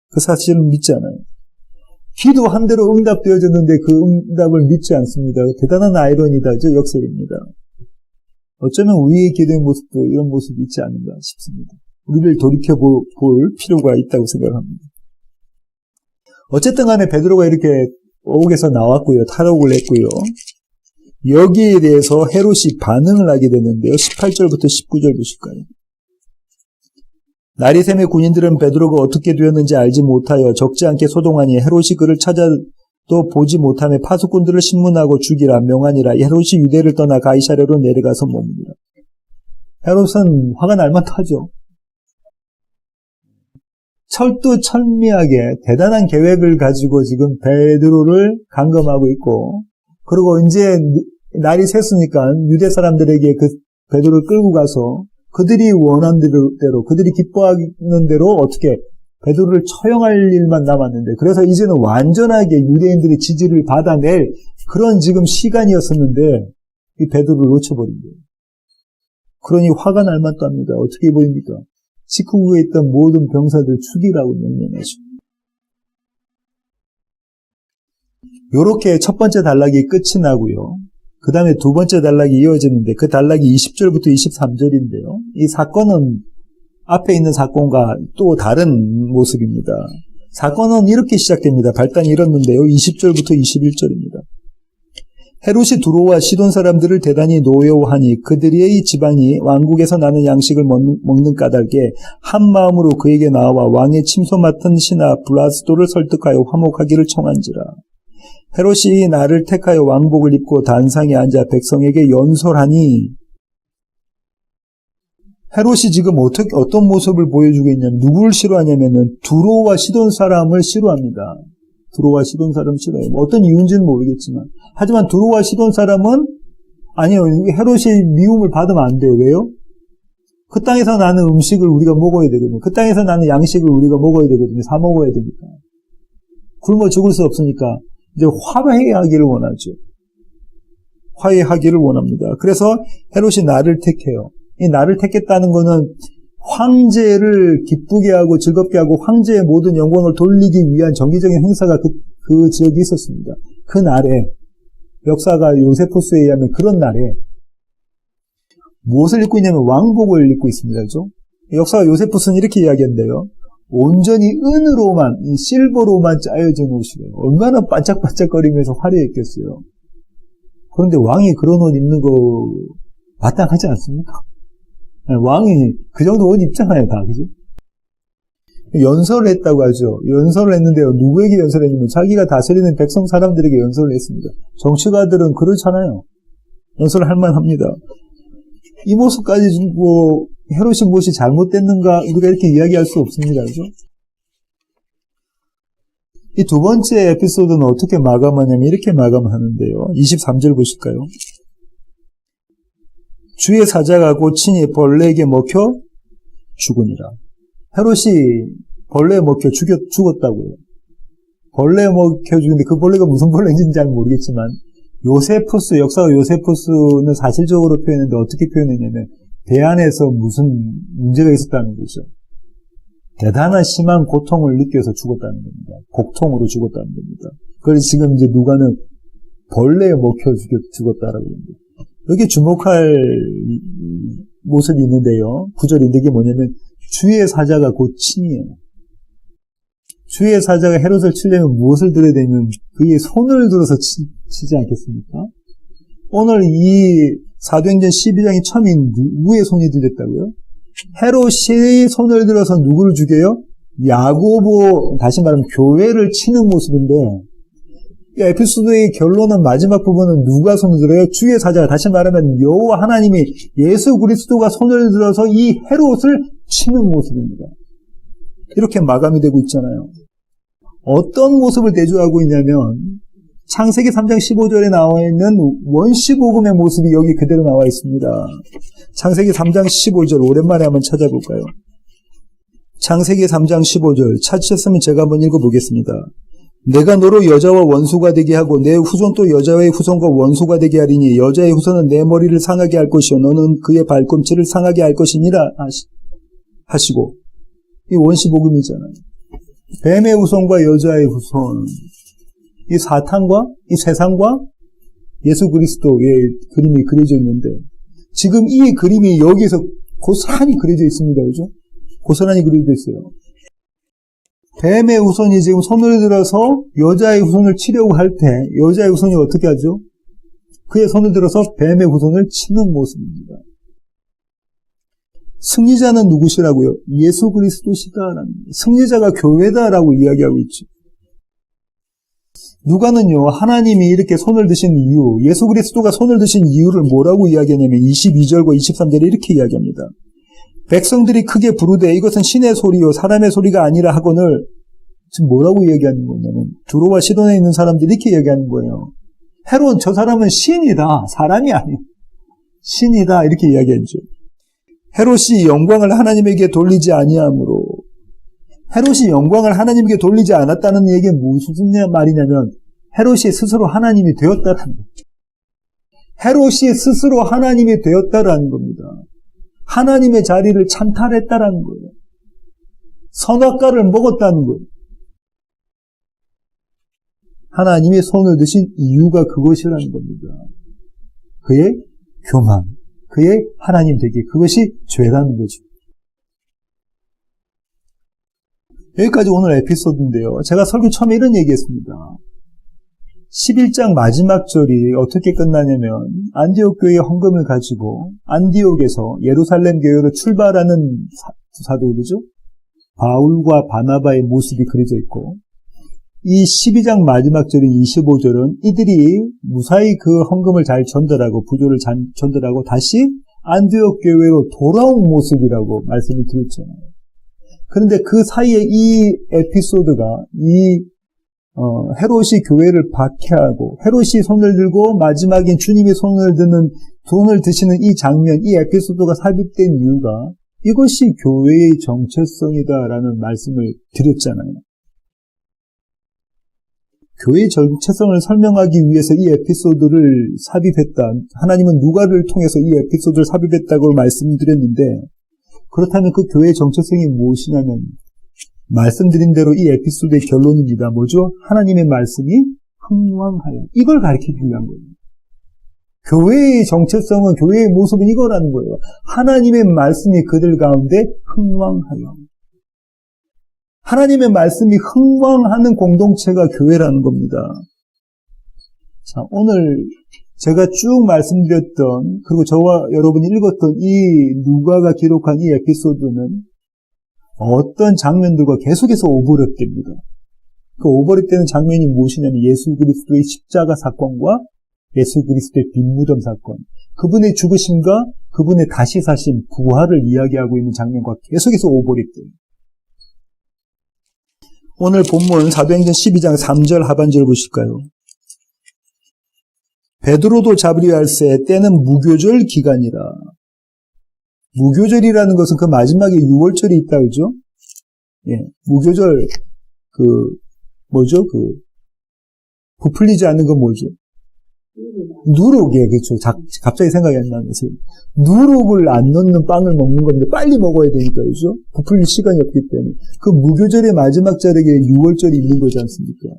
그 사실을 믿지 않아요. 기도한 대로 응답되어졌는데 그 응답을 믿지 않습니다. 대단한 아이러니다. 저 역설입니다. 어쩌면 우리의 기도의 모습도 이런 모습이 있지 않는가 싶습니다. 우리를 돌이켜볼 필요가 있다고 생각합니다. 어쨌든 간에 베드로가 이렇게 어옥에서 나왔고요. 탈옥을 했고요. 여기에 대해서 헤롯이 반응을 하게 되는데요. 18절부터 19절 보실까요? 나리샘의 군인들은 베드로가 어떻게 되었는지 알지 못하여 적지 않게 소동하니 헤롯이 그를 찾아도 보지 못하며 파수꾼들을 신문하고 죽이라 명하니라. 헤롯이 유대를 떠나 가이사랴로 내려가서 머무니라. 헤롯은 화가 날 만하죠. 철두철미하게 대단한 계획을 가지고 지금 베드로를 감금하고 있고, 그리고 이제 날이 샜으니까 유대 사람들에게 그 베드로를 끌고 가서 그들이 원하는 대로, 그들이 기뻐하는 대로 어떻게 베드로를 처형할 일만 남았는데, 그래서 이제는 완전하게 유대인들의 지지를 받아낼 그런 지금 시간이었었는데 이 베드로를 놓쳐버린 거예요. 그러니 화가 날 만도 합니다. 어떻게 보입니까? 식후구에 있던 모든 병사들 죽이라고 명령하죠. 요렇게 첫 번째 단락이 끝이 나고요. 그 다음에 두 번째 단락이 이어지는데 그 단락이 20절부터 23절인데요. 이 사건은 앞에 있는 사건과 또 다른 모습입니다. 사건은 이렇게 시작됩니다. 발단이 이렇는데요. 20절부터 21절입니다. 헤롯이 두로와 시돈 사람들을 대단히 노여워하니 그들의 지방이 왕국에서 나는 양식을 먹는 까닭에 한 마음으로 그에게 나와 왕의 침소 맡은 신하 블라스도를 설득하여 화목하기를 청한지라. 헤롯이 나를 택하여 왕복을 입고 단상에 앉아 백성에게 연설하니, 헤롯이 지금 어떤 모습을 보여주고 있냐면 누구를 싫어하냐면은 두로와 시돈 사람을 싫어합니다. 두로와 시돈 사람 싫어해요. 어떤 이유인지는 모르겠지만, 하지만 두로와 시돈 사람은 아니요, 헤롯이 미움을 받으면 안 돼요. 왜요? 그 땅에서 나는 음식을 우리가 먹어야 되거든요. 그 땅에서 나는 양식을 우리가 먹어야 되거든요. 사 먹어야 되니까. 굶어 죽을 수 없으니까 이제 화해하기를 원하죠. 화해하기를 원합니다. 그래서 헤롯이 나를 택해요. 이 나를 택했다는 거는 황제를 기쁘게 하고 즐겁게 하고 황제의 모든 영광을 돌리기 위한 정기적인 행사가 그 지역에 있었습니다. 그 날에, 역사가 요세포스에 의하면 그런 날에 무엇을 입고 있냐면 왕복을 입고 있습니다. 그렇죠? 역사가 요세포스는 이렇게 이야기한대요. 온전히 은으로만, 이 실버로만 짜여진 옷이래요. 얼마나 반짝반짝거리면서 화려했겠어요. 그런데 왕이 그런 옷 입는 거 마땅하지 않습니까? 왕이 그 정도 옷 입잖아요, 다. 그죠? 연설을 했다고 하죠. 연설을 했는데요. 누구에게 연설을 했냐면 자기가 다스리는 백성 사람들에게 연설을 했습니다. 정치가들은 그렇잖아요. 연설을 할 만합니다. 이 모습까지 뭐 헤롯이 무엇이 잘못됐는가 우리가 이렇게 이야기할 수 없습니다. 그죠? 이 두 번째 에피소드는 어떻게 마감하냐면 이렇게 마감하는데요. 23절 보실까요? 주의 사자가 고친이 벌레에게 먹혀 죽으니라. 헤롯이 벌레에 먹혀 죽었다고요. 벌레에 먹혀 죽는데 그 벌레가 무슨 벌레인지는 잘 모르겠지만 요세푸스, 역사가 요세푸스는 사실적으로 표현했는데 어떻게 표현했냐면 배 안에서 무슨 문제가 있었다는 거죠. 대단한 심한 고통을 느껴서 죽었다는 겁니다. 곡통으로 죽었다는 겁니다. 그래서 지금 이제 누가는 벌레에 먹혀 죽었다라고 합니다. 여기 주목할 모습이 있는데요. 구절인데 이게 뭐냐면 주의 사자가 곧 친이에요. 주의 사자가 헤롯을 치려면 무엇을 들어야 되면 그의 손을 들어서 치지 않겠습니까? 오늘 이 사도행전 12장이 처음인 누구의 손이 들렸다고요? 헤롯이 손을 들어서 누구를 죽여요? 야고보, 다시 말하면 교회를 치는 모습인데 에피소드의 결론은 마지막 부분은 누가 손을 들어요? 주의 사자가, 다시 말하면 여호와 하나님이 예수 그리스도가 손을 들어서 이 헤롯을 치는 모습입니다. 이렇게 마감이 되고 있잖아요. 어떤 모습을 대조하고 있냐면 창세기 3장 15절에 나와 있는 원시복음의 모습이 여기 그대로 나와 있습니다. 창세기 3장 15절 오랜만에 한번 찾아볼까요? 창세기 3장 15절 찾으셨으면 제가 한번 읽어보겠습니다. 내가 너로 여자와 원수가 되게 하고 내 후손도 여자의 후손과 원수가 되게 하리니 여자의 후손은 내 머리를 상하게 할 것이요 너는 그의 발꿈치를 상하게 할 것이니라 하시고, 이 원시복음이잖아요. 뱀의 후손과 여자의 후손, 이 사탄과 이 세상과 예수 그리스도의 그림이 그려져 있는데 지금 이 그림이 여기서 고스란히 그려져 있습니다. 그죠? 고스란히 그려져 있어요. 뱀의 후손이 지금 손을 들어서 여자의 후손을 치려고 할 때 여자의 후손이 어떻게 하죠? 그의 손을 들어서 뱀의 후손을 치는 모습입니다. 승리자는 누구시라고요? 예수 그리스도시다라는, 승리자가 교회다라고 이야기하고 있죠. 누가는요, 하나님이 이렇게 손을 드신 이유, 예수 그리스도가 손을 드신 이유를 뭐라고 이야기하냐면 22절과 23절에 이렇게 이야기합니다. 백성들이 크게 부르되 이것은 신의 소리요 사람의 소리가 아니라 하거늘, 지금 뭐라고 이야기하는 거냐면 두로와 시돈에 있는 사람들이 이렇게 이야기하는 거예요. 헤롯, 저 사람은 신이다, 사람이 아니에요. 신이다, 이렇게 이야기했죠. 헤롯이 영광을 하나님에게 돌리지 아니하므로, 헤롯이 영광을 하나님에게 돌리지 않았다는 얘기는 무슨 말이냐면 헤롯이 스스로 하나님이 되었다라는 거예요. 헤롯이 스스로 하나님이 되었다라는 겁니다. 하나님의 자리를 찬탈했다라는 거예요. 선악과를 먹었다는 거예요. 하나님이 손을 드신 이유가 그것이라는 겁니다. 그의 교만, 그의 하나님 되기, 그것이 죄라는 거죠. 여기까지 오늘 에피소드인데요. 제가 설교 처음에 이런 얘기했습니다. 11장 마지막 절이 어떻게 끝나냐면 안디옥 교회의 헌금을 가지고 안디옥에서 예루살렘 교회로 출발하는 사도들이죠. 바울과 바나바의 모습이 그려져 있고, 이 12장 마지막 절인 25절은 이들이 무사히 그 헌금을 잘 전달하고 부조를 잘 전달하고 다시 안디옥 교회로 돌아온 모습이라고 말씀을 드렸잖아요. 그런데 그 사이에 이 에피소드가 헤롯이 교회를 박해하고 헤롯이 손을 들고 마지막엔 주님이 손을 드시는 이 장면, 이 에피소드가 삽입된 이유가 이것이 교회의 정체성이다라는 말씀을 드렸잖아요. 교회의 정체성을 설명하기 위해서 이 에피소드를 삽입했다. 하나님은 누가를 통해서 이 에피소드를 삽입했다고 말씀드렸는데, 그렇다면 그 교회의 정체성이 무엇이냐면 말씀드린 대로 이 에피소드의 결론입니다. 뭐죠? 하나님의 말씀이 흥왕하여, 이걸 가르치기 위한 거예요. 교회의 정체성은, 교회의 모습은 이거라는 거예요. 하나님의 말씀이 그들 가운데 흥왕하여, 하나님의 말씀이 흥왕하는 공동체가 교회라는 겁니다. 자, 오늘 제가 쭉 말씀드렸던, 그리고 저와 여러분이 읽었던 이 누가가 기록한 이 에피소드는 어떤 장면들과 계속해서 오버랩됩니다. 그 오버랩되는 장면이 무엇이냐면 예수 그리스도의 십자가 사건과 예수 그리스도의 빈무덤 사건, 그분의 죽으심과 그분의 다시 사심, 부활을 이야기하고 있는 장면과 계속해서 오버랩돼요. 오늘 본문 사도행전 12장 3절 하반절 보실까요? 베드로도 잡으려 할세 때는 무교절 기간이라. 무교절이라는 것은 그 마지막에 6월절이 있다, 그죠? 예, 무교절, 부풀리지 않는 건 뭐죠? 누룩, 예, 그렇죠. 갑자기 생각이 안 나면서. 누룩을 안 넣는 빵을 먹는 건데 빨리 먹어야 되니까, 그죠? 부풀릴 시간이 없기 때문에. 그 무교절의 마지막 자락에 6월절이 있는 거지 않습니까?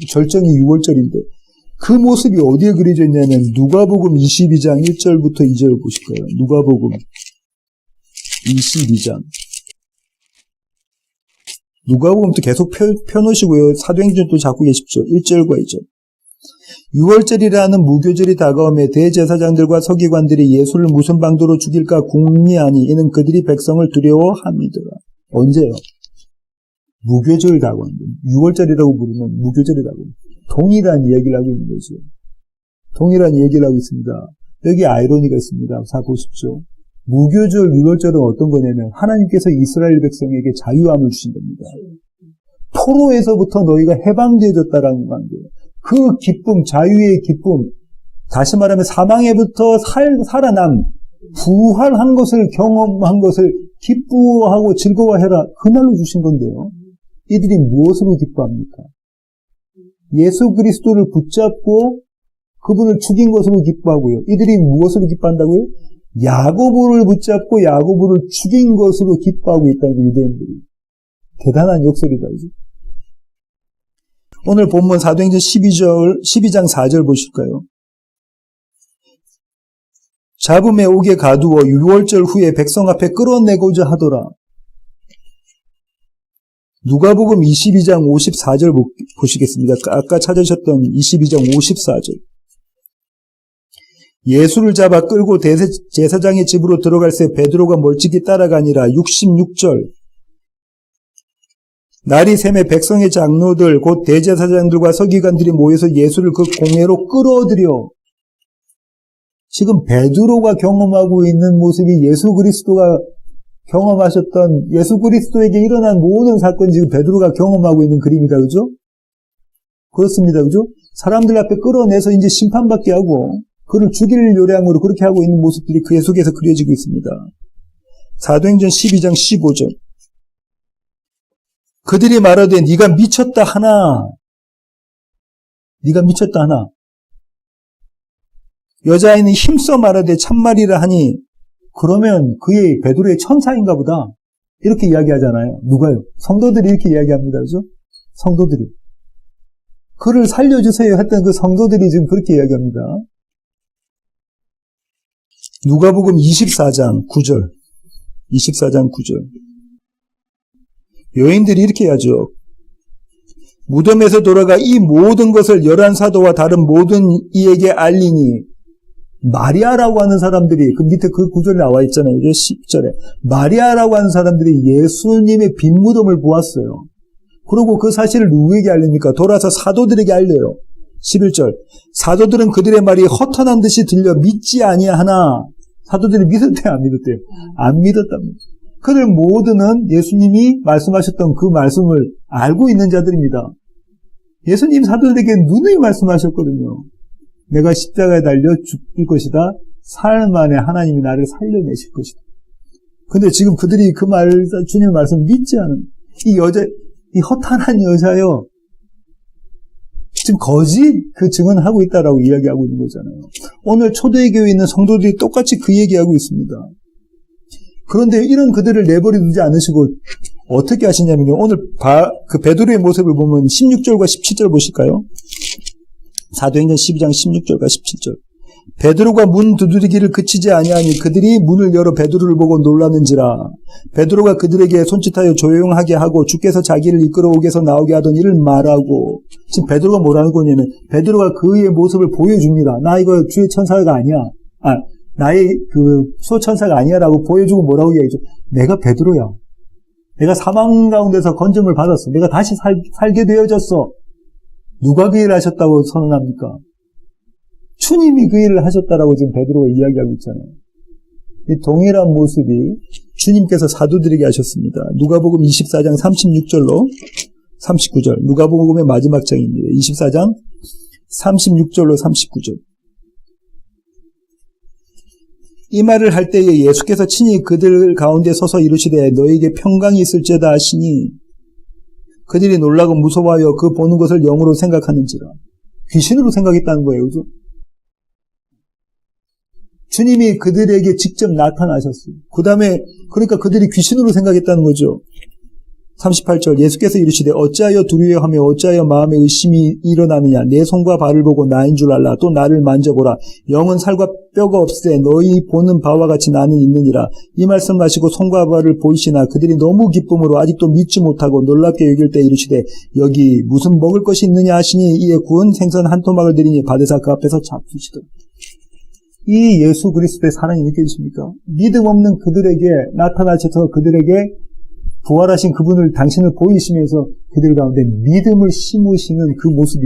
절정이 6월절인데. 그 모습이 어디에 그려져 있냐면, 누가복음 22장 1절부터 2절 보실까요? 누가복음 22장. 누가복음도 계속 펴놓으시고요. 사도행전도 잡고 계십시오. 1절과 2절. 6월절이라는 무교절이 다가오매 대제사장들과 서기관들이 예수를 무슨 방도로 죽일까 궁리하니 이는 그들이 백성을 두려워함이더라. 언제요? 무교절 다가오는데 6월절이라고 부르면 무교절이라고. 동일한 이야기를 하고 있는 거죠. 동일한 얘기를 하고 있습니다. 여기 아이러니가 있습니다. 자 보십시오. 무교절 6월절은 어떤 거냐면 하나님께서 이스라엘 백성에게 자유함을 주신 겁니다. 포로에서부터 너희가 해방되어졌다라는 관계예요. 그 기쁨, 자유의 기쁨, 다시 말하면 사망에부터 살아남, 부활한 것을 경험한 것을 기뻐하고 즐거워해라. 그날로 주신 건데요. 이들이 무엇으로 기뻐합니까? 예수 그리스도를 붙잡고 그분을 죽인 것으로 기뻐하고요. 이들이 무엇으로 기뻐한다고요? 야고보를 붙잡고 야고보를 죽인 것으로 기뻐하고 있다는 유대인들이. 대단한 역설이다. 이제. 오늘 본문 사도행전 12장 4절 보실까요? 잡음에 옥에 가두어 6월절 후에 백성 앞에 끌어내고자 하더라. 누가복음 22장 54절 보시겠습니다. 아까 찾으셨던 22장 54절. 예수를 잡아 끌고 제사장의 집으로 들어갈새 베드로가 멀찍이 따라가니라. 66절. 날이 새매 백성의 장로들 곧 대제사장들과 서기관들이 모여서 예수를 그 공회로 끌어들여. 지금 베드로가 경험하고 있는 모습이 예수 그리스도가 경험하셨던 예수 그리스도에게 일어난 모든 사건이 지금 베드로가 경험하고 있는 그림이다. 그죠? 그렇습니다. 그죠? 사람들 앞에 끌어내서 이제 심판받게 하고 그를 죽일 요량으로 그렇게 하고 있는 모습들이 그 속에서 그려지고 있습니다. 사도행전 12장 15절. 그들이 말하되 네가 미쳤다 하나. 네가 미쳤다 하나. 여자아이는 힘써 말하되 참말이라 하니 그러면 그의 베드로의 천사인가 보다. 이렇게 이야기하잖아요. 누가요? 성도들이 이렇게 이야기합니다. 그죠? 성도들이. 그를 살려주세요 했던 그 성도들이 지금 그렇게 이야기합니다. 누가복음 24장 9절. 24장 9절. 여인들이 이렇게 하죠. 무덤에서 돌아가 이 모든 것을 11사도와 다른 모든 이에게 알리니 마리아라고 하는 사람들이 그 밑에 그 구절에 나와 있잖아요. 10절에 마리아라고 하는 사람들이 예수님의 빈 무덤을 보았어요. 그리고 그 사실을 누구에게 알립니까? 돌아서 사도들에게 알려요. 11절 사도들은 그들의 말이 허탄한 듯이 들려 믿지 아니하나. 사도들이 믿었대요? 안 믿었대요? 안 믿었답니다. 그들 모두는 예수님이 말씀하셨던 그 말씀을 알고 있는 자들입니다. 예수님 사도들에게 누누이 말씀하셨거든요. 내가 십자가에 달려 죽을 것이다. 사흘 만에 하나님이 나를 살려내실 것이다. 근데 지금 그들이 그 주님의 말씀 믿지 않은 이 여자, 이 허탄한 여자요. 지금 거짓 그 증언하고 있다라고 이야기하고 있는 거잖아요. 오늘 초대의 교회에 있는 성도들이 똑같이 그 얘기하고 있습니다. 그런데 이런 그들을 내버려 두지 않으시고 어떻게 하시냐면요. 오늘 그 베드로의 모습을 보면 16절과 17절 보실까요? 사도행전 12장 16절과 17절. 베드로가 문 두드리기를 그치지 아니하니 그들이 문을 열어 베드로를 보고 놀라는지라. 베드로가 그들에게 손짓하여 조용하게 하고 주께서 자기를 이끌어 옥에서 나오게 하던 일을 말하고. 지금 베드로가 뭐라는 거냐면 베드로가 그의 모습을 보여줍니다. 나 이거 주의 천사가 아니야. 나의 그 수호천사가 아니야라고 보여주고 뭐라고 얘기하죠? 내가 베드로야. 내가 사망 가운데서 건짐을 받았어. 내가 다시 살게 되어졌어. 누가 그 일을 하셨다고 선언합니까? 주님이 그 일을 하셨다라고 지금 베드로가 이야기하고 있잖아요. 이 동일한 모습이 주님께서 사도들에게 하셨습니다. 누가복음 24장 36절로 39절. 누가복음의 마지막 장입니다. 24장 36절로 39절. 이 말을 할 때에 예수께서 친히 그들 가운데 서서 이르시되 너에게 평강이 있을지어다 하시니 그들이 놀라고 무서워하여 그 보는 것을 영으로 생각하는지라. 귀신으로 생각했다는 거예요. 그죠? 주님이 그들에게 직접 나타나셨어요. 그 다음에 그러니까 그들이 귀신으로 생각했다는 거죠. 38절 예수께서 이르시되 어찌하여 두려워하며 어찌하여 마음에 의심이 일어나느냐. 내 손과 발을 보고 나인 줄 알라. 또 나를 만져보라. 영은 살과 뼈가 없으되 너희 보는 바와 같이 나는 있느니라. 이 말씀하시고 손과 발을 보이시나 그들이 너무 기쁨으로 아직도 믿지 못하고 놀랍게 여길 때 이르시되 여기 무슨 먹을 것이 있느냐 하시니 이에 구운 생선 한 토막을 드리니 받으사 그 앞에서 잡수시더라. 이 예수 그리스도의 사랑이 느껴지십니까? 믿음 없는 그들에게 나타나셔서 그들에게 부활하신 그분을 당신을 보이시면서 그들 가운데 믿음을 심으시는 그 모습이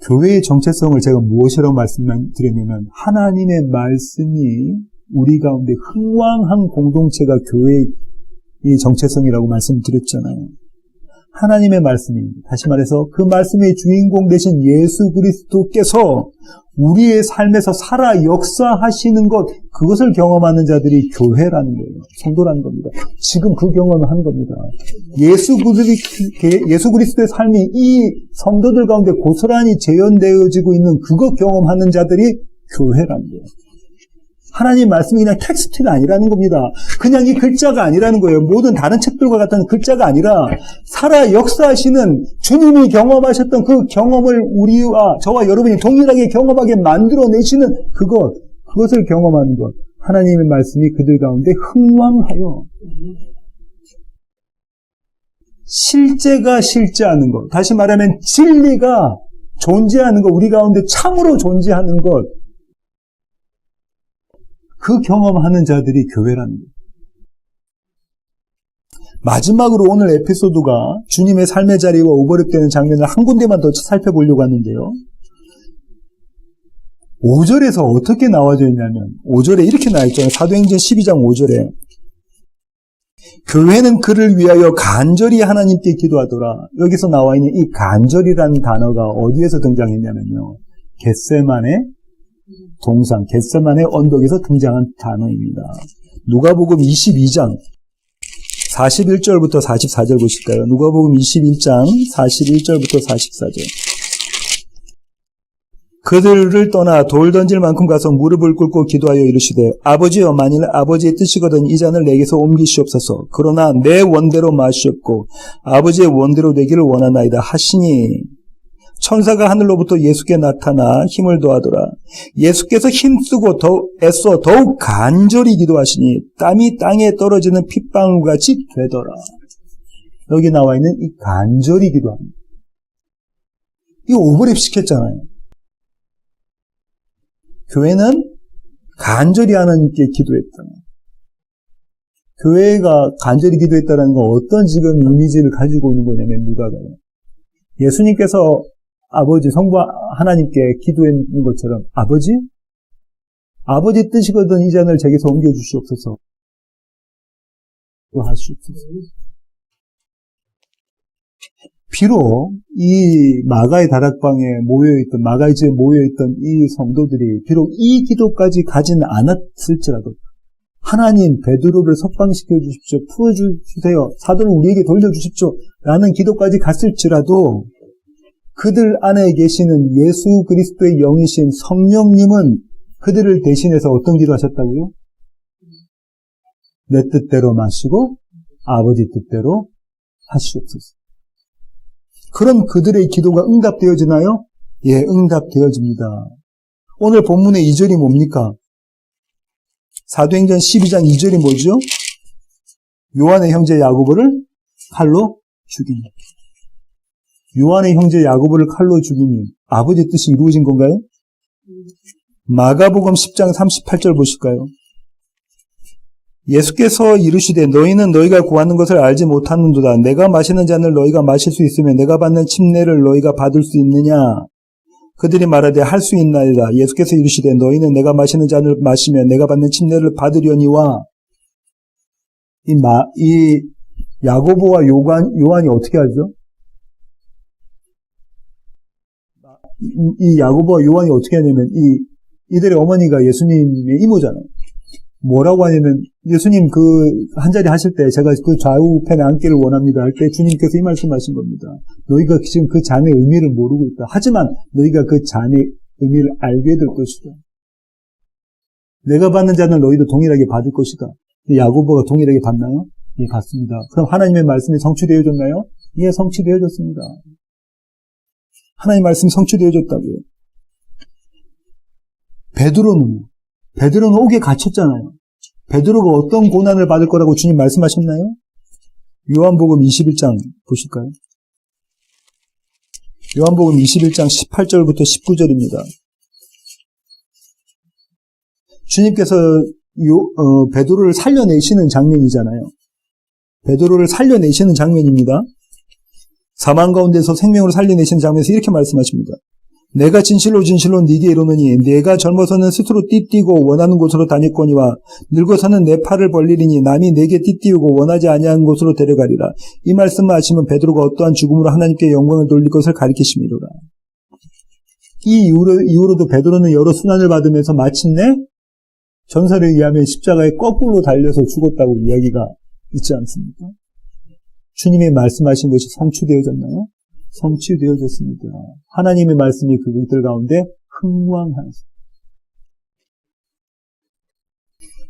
교회의 정체성을 제가 무엇이라고 말씀드렸냐면 하나님의 말씀이 우리 가운데 흥왕한 공동체가 교회의 정체성이라고 말씀드렸잖아요. 하나님의 말씀이 다시 말해서 그 말씀의 주인공 되신 예수 그리스도께서 우리의 삶에서 살아 역사하시는 것 그것을 경험하는 자들이 교회라는 거예요. 성도라는 겁니다. 지금 그 경험을 하는 겁니다. 예수 그리스도의 삶이 이 성도들 가운데 고스란히 재현되어지고 있는 그것 경험하는 자들이 교회라는 거예요. 하나님 말씀이 그냥 텍스트가 아니라는 겁니다. 그냥 이 글자가 아니라는 거예요. 모든 다른 책들과 같은 글자가 아니라 살아 역사하시는 주님이 경험하셨던 그 경험을 우리와 저와 여러분이 동일하게 경험하게 만들어내시는 그것을 경험하는 것. 하나님의 말씀이 그들 가운데 흥왕하여 실제가 실제하는 것. 다시 말하면 진리가 존재하는 것. 우리 가운데 참으로 존재하는 것. 그 경험하는 자들이 교회라는 거예요. 마지막으로 오늘 에피소드가 주님의 삶의 자리와 오버랩되는 장면을 한 군데만 더 살펴보려고 하는데요. 5절에서 어떻게 나와져 있냐면 5절에 이렇게 나와 있잖아요. 사도행전 12장 5절에 교회는 그를 위하여 간절히 하나님께 기도하더라. 여기서 나와 있는 이 간절이라는 단어가 어디에서 등장했냐면요. 겟세마네 동산, 겟세마네 언덕에서 등장한 단어입니다. 누가복음 22장 41절부터 44절 보실까요? 누가복음 21장 41절부터 44절. 그들을 떠나 돌 던질 만큼 가서 무릎을 꿇고 기도하여 이르시되 아버지여 만일 아버지의 뜻이거든 이 잔을 내게서 옮기시옵소서. 그러나 내 원대로 마시옵고 아버지의 원대로 되기를 원하나이다 하시니 천사가 하늘로부터 예수께 나타나 힘을 더하더라. 예수께서 힘쓰고 애써 더욱 간절히 기도하시니 땀이 땅에 떨어지는 핏방울같이 되더라. 여기 나와 있는 이 간절히 기도합니다. 이거 오버랩 시켰잖아요. 교회는 간절히 하나님께 기도했다. 교회가 간절히 기도했다는 건 어떤 지금 이미지를 가지고 있는 거냐면 누가가요. 예수님께서 아버지 성부 하나님께 기도했는 것처럼 아버지 뜻이거든 이 잔을 제게서 옮겨주시옵소서. 하시옵소서. 비록 이 마가의 다락방에 모여있던 마가의 집에 모여있던 이 성도들이 비록 이 기도까지 가지는 않았을지라도 하나님 베드로를 석방시켜 주십시오. 풀어주세요. 사도를 우리에게 돌려주십시오. 라는 기도까지 갔을지라도 그들 안에 계시는 예수 그리스도의 영이신 성령님은 그들을 대신해서 어떤 기도 하셨다고요? 내 뜻대로 마시고 아버지 뜻대로 하시옵소서. 그럼 그들의 기도가 응답되어지나요? 예, 응답되어집니다. 오늘 본문의 2절이 뭡니까? 사도행전 12장 2절이 뭐죠? 요한의 형제 야고보를 칼로 죽이니. 요한의 형제 야고보를 칼로 죽이니 아버지의 뜻이 이루어진 건가요? 마가복음 10장 38절 보실까요? 예수께서 이르시되 너희는 너희가 구하는 것을 알지 못하는도다. 내가 마시는 잔을 너희가 마실 수 있으면 내가 받는 침례를 너희가 받을 수 있느냐? 그들이 말하되 할 수 있나이다. 예수께서 이르시되 너희는 내가 마시는 잔을 마시면 내가 받는 침례를 받으려니와 이 야고보와 요한이 어떻게 하죠? 이 야고보와 요한이 어떻게 하냐면 이 이들의 어머니가 예수님의 이모잖아요. 뭐라고 하냐면 예수님 그 한 자리 하실 때 제가 그 좌우편에 앉기를 원합니다 할 때 주님께서 이 말씀하신 겁니다. 너희가 지금 그 잔의 의미를 모르고 있다. 하지만 너희가 그 잔의 의미를 알게 될 것이다. 내가 받는 잔을 너희도 동일하게 받을 것이다. 야고보가 동일하게 받나요? 예, 받습니다. 그럼 하나님의 말씀이 성취되어졌나요? 예, 성취되어졌습니다. 하나님의 말씀이 성취되어졌다고요. 베드로는 옥에 갇혔잖아요. 베드로가 어떤 고난을 받을 거라고 주님 말씀하셨나요? 요한복음 21장 보실까요? 요한복음 21장 18절부터 19절입니다. 주님께서 베드로를 살려내시는 장면이잖아요. 베드로를 살려내시는 장면입니다. 사망 가운데서 생명으로 살려내시는 장면에서 이렇게 말씀하십니다. 내가 진실로 진실로 네게 이르노니 내가 젊어서는 스스로 띠띠고 원하는 곳으로 다녔거니와 늙어서는 내 팔을 벌리리니 남이 내게 띠띠우고 원하지 아니한 곳으로 데려가리라. 이 말씀을 하시면 베드로가 어떠한 죽음으로 하나님께 영광을 돌릴 것을 가리키심이로라. 이 이후로도 베드로는 여러 순환을 받으면서 마침내 전설에 의하면 십자가에 거꾸로 달려서 죽었다고 이야기가 있지 않습니까? 주님의 말씀하신 것이 성취되어졌나요? 성취되어졌습니다. 하나님의 말씀이 그들 가운데 흥왕하였습니다.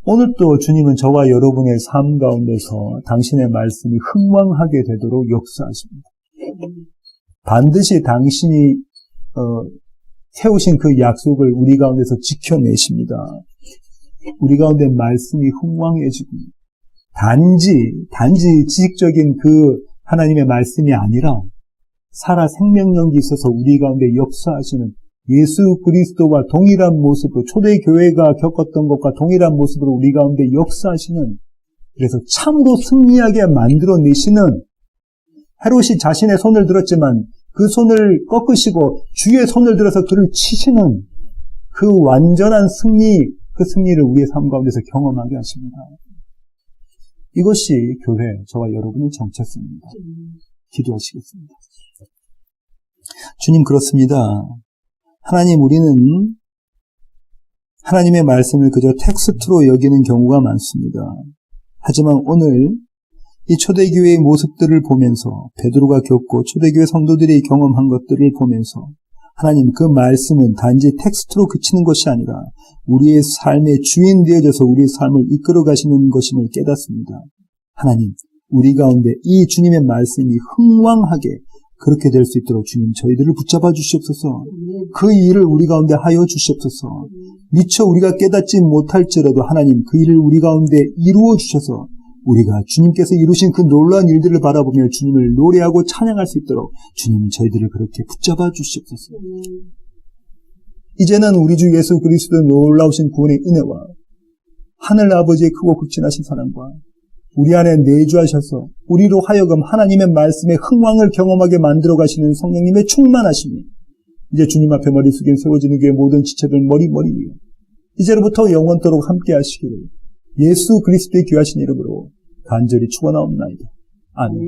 오늘 또 주님은 저와 여러분의 삶 가운데서 당신의 말씀이 흥왕하게 되도록 역사하십니다. 반드시 당신이 세우신 그 약속을 우리 가운데서 지켜내십니다. 우리 가운데 말씀이 흥왕해지고 단지 지식적인 그 하나님의 말씀이 아니라 살아 생명력이 있어서 우리 가운데 역사하시는 예수 그리스도와 동일한 모습으로 초대교회가 겪었던 것과 동일한 모습으로 우리 가운데 역사하시는 그래서 참으로 승리하게 만들어내시는 헤롯이 자신의 손을 들었지만 그 손을 꺾으시고 주의 손을 들어서 그를 치시는 그 완전한 승리 그 승리를 우리의 삶 가운데서 경험하게 하십니다. 이것이 교회 저와 여러분의 정체성입니다. 기도하시겠습니다. 주님 그렇습니다. 하나님 우리는 하나님의 말씀을 그저 텍스트로 여기는 경우가 많습니다. 하지만 오늘 이 초대교회의 모습들을 보면서 베드로가 겪고 초대교회 성도들이 경험한 것들을 보면서 하나님 그 말씀은 단지 텍스트로 그치는 것이 아니라 우리의 삶의 주인 되어져서 우리의 삶을 이끌어 가시는 것임을 깨닫습니다. 하나님 우리 가운데 이 주님의 말씀이 흥왕하게 그렇게 될 수 있도록 주님 저희들을 붙잡아 주시옵소서. 그 일을 우리 가운데 하여 주시옵소서. 미처 우리가 깨닫지 못할지라도 하나님 그 일을 우리 가운데 이루어 주셔서 우리가 주님께서 이루신 그 놀라운 일들을 바라보며 주님을 노래하고 찬양할 수 있도록 주님 저희들을 그렇게 붙잡아 주시옵소서. 이제는 우리 주 예수 그리스도의 놀라우신 구원의 은혜와 하늘 아버지의 크고 극진하신 사랑과 우리 안에 내주하셔서 우리로 하여금 하나님의 말씀의 흥왕을 경험하게 만들어 가시는 성령님의 충만하심이 이제 주님 앞에 머리 숙여 세워지는 교회 모든 지체들 머리 위에 이제로부터 영원토록 함께 하시기를 예수 그리스도의 귀하신 이름으로 간절히 축원하옵나이다. 아멘.